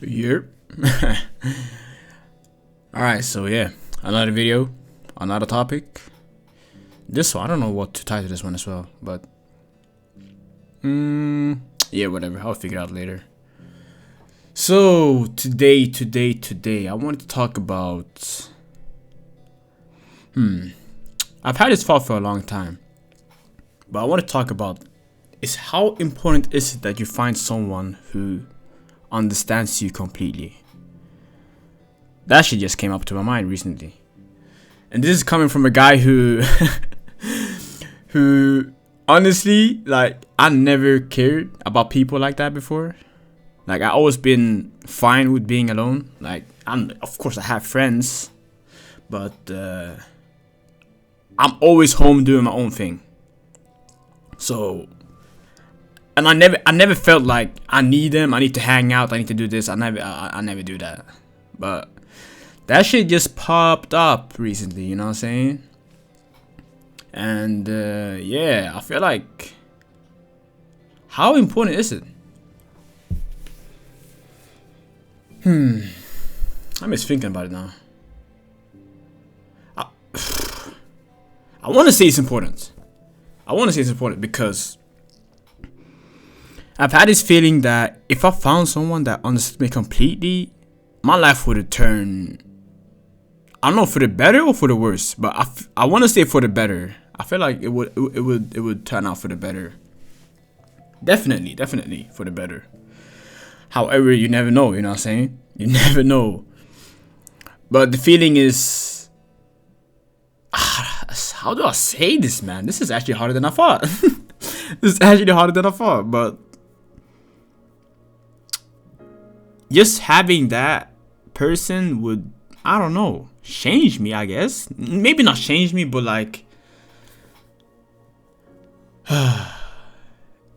Yep. Alright, so yeah, another video, another topic. This one, I don't know what to title this one as well, but yeah, whatever, I'll figure it out later. So today, I wanted to talk about I've had this thought for a long time, but I want to talk about is how important is it that you find someone who understands you completely. That shit just came up to my mind recently, and this is coming from a guy who who honestly, like, I never cared about people like that before. Like, I always been fine with being alone. Like, of course I have friends, but I'm always home doing my own thing. So, and I never felt like I need them. I need to hang out. I need to do this. I never do that. But that shit just popped up recently. You know what I'm saying? And yeah, I feel like, how important is it? I'm just thinking about it now. I want to say it's important. Because I've had this feeling that if I found someone that understood me completely, my life would have turned, I don't know, for the better or for the worse, but I want to say for the better. I feel like it would turn out for the better. Definitely for the better. However, you never know, you know what I'm saying? You never know. But the feeling is, how do I say this, man? This is actually harder than I thought. But just having that person would, I don't know, change me, I guess. Maybe not change me, but like,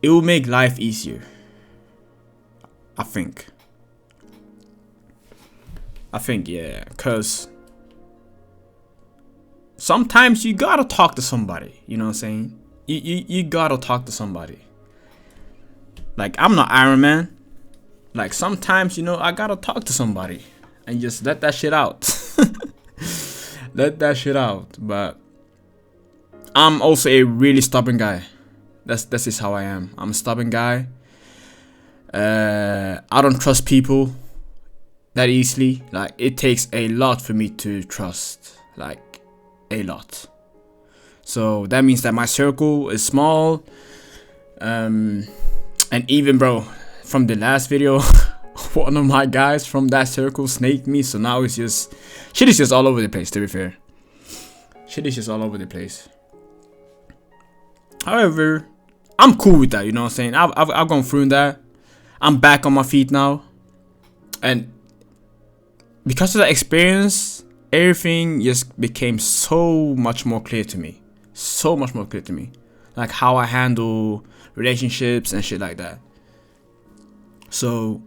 it will make life easier, I think, yeah, because sometimes you gotta talk to somebody, you know what I'm saying? You gotta talk to somebody. Like, I'm not Iron Man. Like, sometimes, you know, I gotta talk to somebody and just let that shit out. But I'm also a really stubborn guy. That's just how I am. I'm a stubborn guy. I don't trust people that easily. Like, it takes a lot for me to trust. Like, a lot. So that means that my circle is small. And even, bro, from the last video, one of my guys from that circle snaked me. So now it's just, shit is just all over the place, to be fair. However, I'm cool with that, you know what I'm saying? I've gone through that. I'm back on my feet now. And because of that experience, everything just became so much more clear to me. Like, how I handle relationships and shit like that. So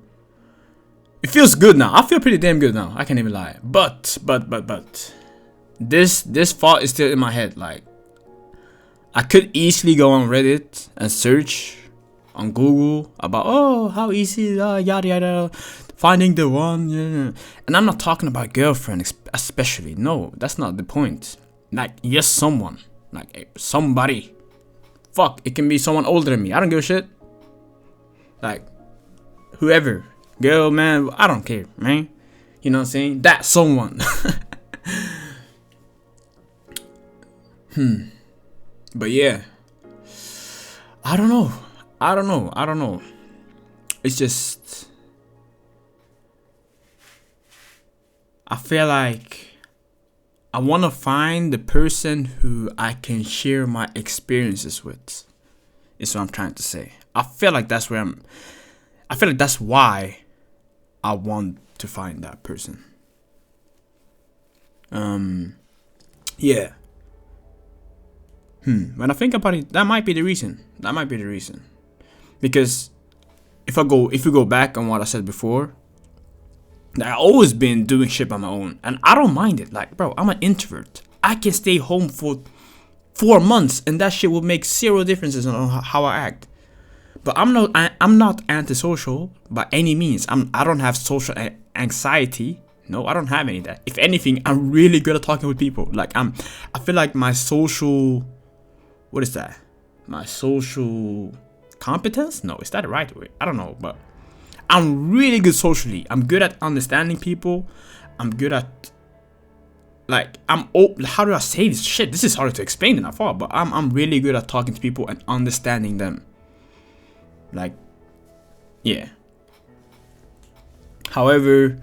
it feels good now. I feel pretty damn good now. I can't even lie. But this thought is still in my head. Like, I could easily go on Reddit and search on Google about, oh, how easy, yada yada, finding the one. Yeah. And I'm not talking about girlfriend especially. No, that's not the point. Like, yes, someone. Like, somebody. Fuck, it can be someone older than me. I don't give a shit. Like, whoever. Girl, man, I don't care, man. You know what I'm saying? That someone. But yeah, I don't know. It's just, I feel like I want to find the person who I can share my experiences with, is what I'm trying to say. I feel like that's why I want to find that person. Yeah. When I think about it, that might be the reason. Because if we go back on what I said before, I've always been doing shit by my own, and I don't mind it. Like, bro, I'm an introvert. I can stay home for 4 months, and that shit will make zero differences on how I act. But I'm not antisocial by any means. I don't have social anxiety. No, I don't have any of that. If anything, I'm really good at talking with people. Like I feel like my social, what is that? My social competence? No, is that the right word? I don't know, but I'm really good socially. I'm good at understanding people. I'm good at, like, how do I say this shit? This is hard to explain in that far, but I'm really good at talking to people and understanding them. Like, yeah. However,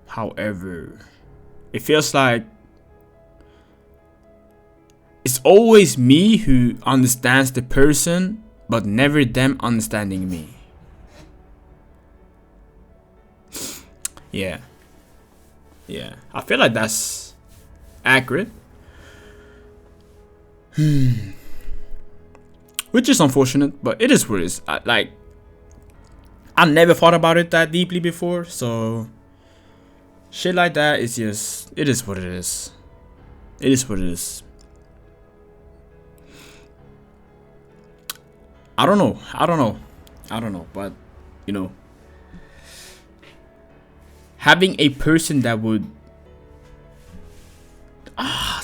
however, it feels like it's always me who understands the person, but never them understanding me. Yeah. Yeah. I feel like that's accurate. Which is unfortunate, but it is what it is. I never thought about it that deeply before, so shit like that is just, it is what it is. It is what it is. I don't know, but you know, having a person that would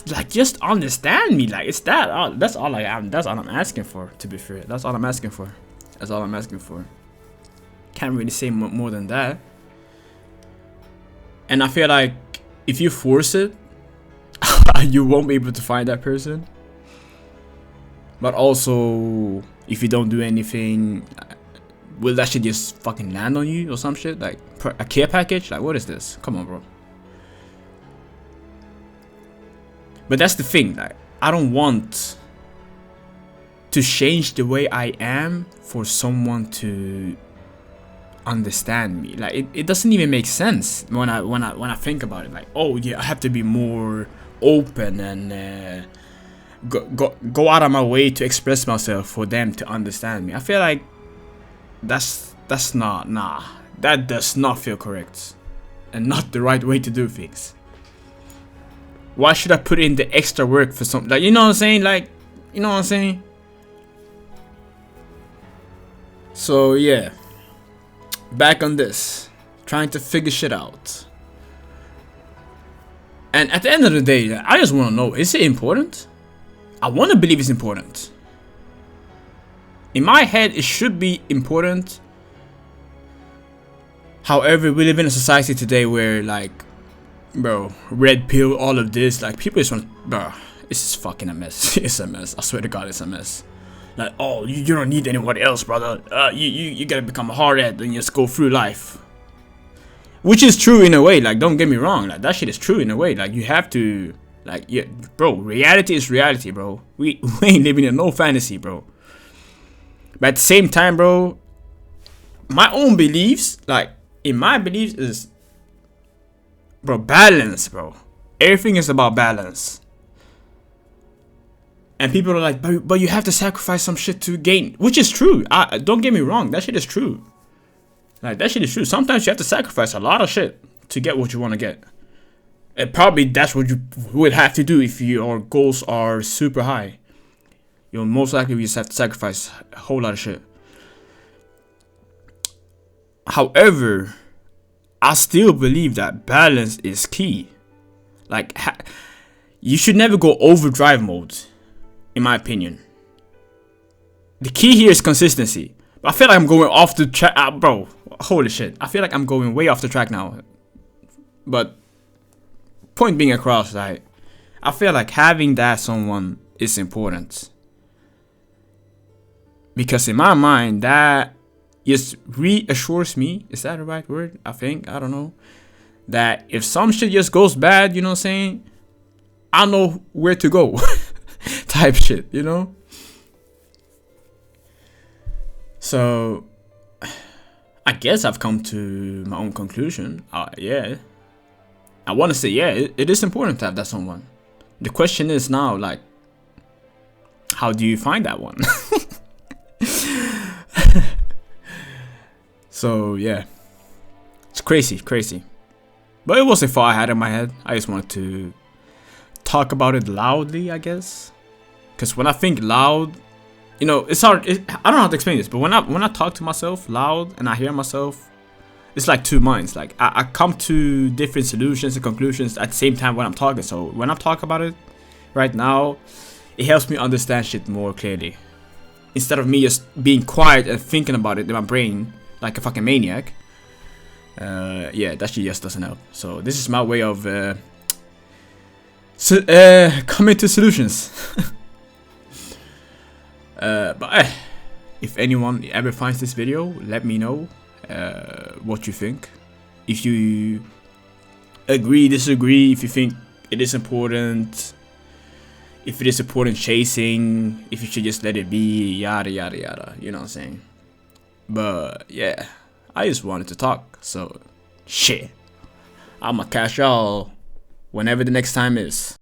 like just understand me, like it's that, that's all I'm asking for, to be fair. That's all I'm asking for. Can't really say more than that. And I feel like if you force it, you won't be able to find that person. But also, if you don't do anything, will that shit just fucking land on you or some shit? Like a care package? Like, what is this? Come on, bro. But that's the thing. Like, I don't want to change the way I am for someone to understand me. Like, it doesn't even make sense when I think about it. Like, oh yeah, I have to be more open and go out of my way to express myself for them to understand me. I feel like that's not, that does not feel correct and not the right way to do things. Why should I put in the extra work for something? Like, you know what I'm saying? Like, you know what I'm saying? So yeah, back on this, trying to figure shit out. And at the end of the day, I just want to know, is it important? I want to believe it's important. In my head, it should be important. However, we live in a society today where, like, bro, red pill, all of this, like, people just want, bro, it's just fucking a mess. It's a mess. I swear to God, it's a mess. Like, oh, you don't need anybody else, brother. You gotta become a hardhead and just go through life. Which is true in a way. Like, don't get me wrong. Like, that shit is true in a way. Like, you have to, like, yeah, bro, reality is reality, bro. We ain't living in no fantasy, bro. But at the same time, bro, my own beliefs, like, in my beliefs is, bro, balance, bro. Everything is about balance. And people are like, but you have to sacrifice some shit to gain, which is true. Don't get me wrong, that shit is true. Like, that shit is true. Sometimes you have to sacrifice a lot of shit to get what you want to get. And probably that's what you would have to do if your goals are super high. You'll most likely just have to sacrifice a whole lot of shit. However, I still believe that balance is key. Like, you should never go overdrive mode, in my opinion. The key here is consistency. But I feel like I'm going off the track, bro. Holy shit. I feel like I'm going way off the track now. But point being across, like, I feel like having that someone is important. Because in my mind, that just reassures me, is that the right word? I think, I don't know, that if some shit just goes bad, you know what I'm saying, I know where to go. Type shit, you know. So I guess I've come to my own conclusion. Yeah, I want to say, yeah, it is important to have that someone. The question is now, like, how do you find that one? So yeah, it's crazy. But it was a thought I had in my head. I just wanted to talk about it loudly, I guess. Because when I think loud, you know, it's hard. I don't know how to explain this, but when I talk to myself loud and I hear myself, it's like two minds. Like I come to different solutions and conclusions at the same time when I'm talking. So when I'm talking about it right now, it helps me understand shit more clearly. Instead of me just being quiet and thinking about it in my brain like a fucking maniac. Yeah, that shit just doesn't help. So this is my way of coming to solutions. But if anyone ever finds this video, let me know what you think. If you agree, disagree, if you think it is important, if it is important chasing, if you should just let it be, yada yada yada, you know what I'm saying. But yeah, I just wanted to talk, so shit, I'ma catch y'all whenever the next time is.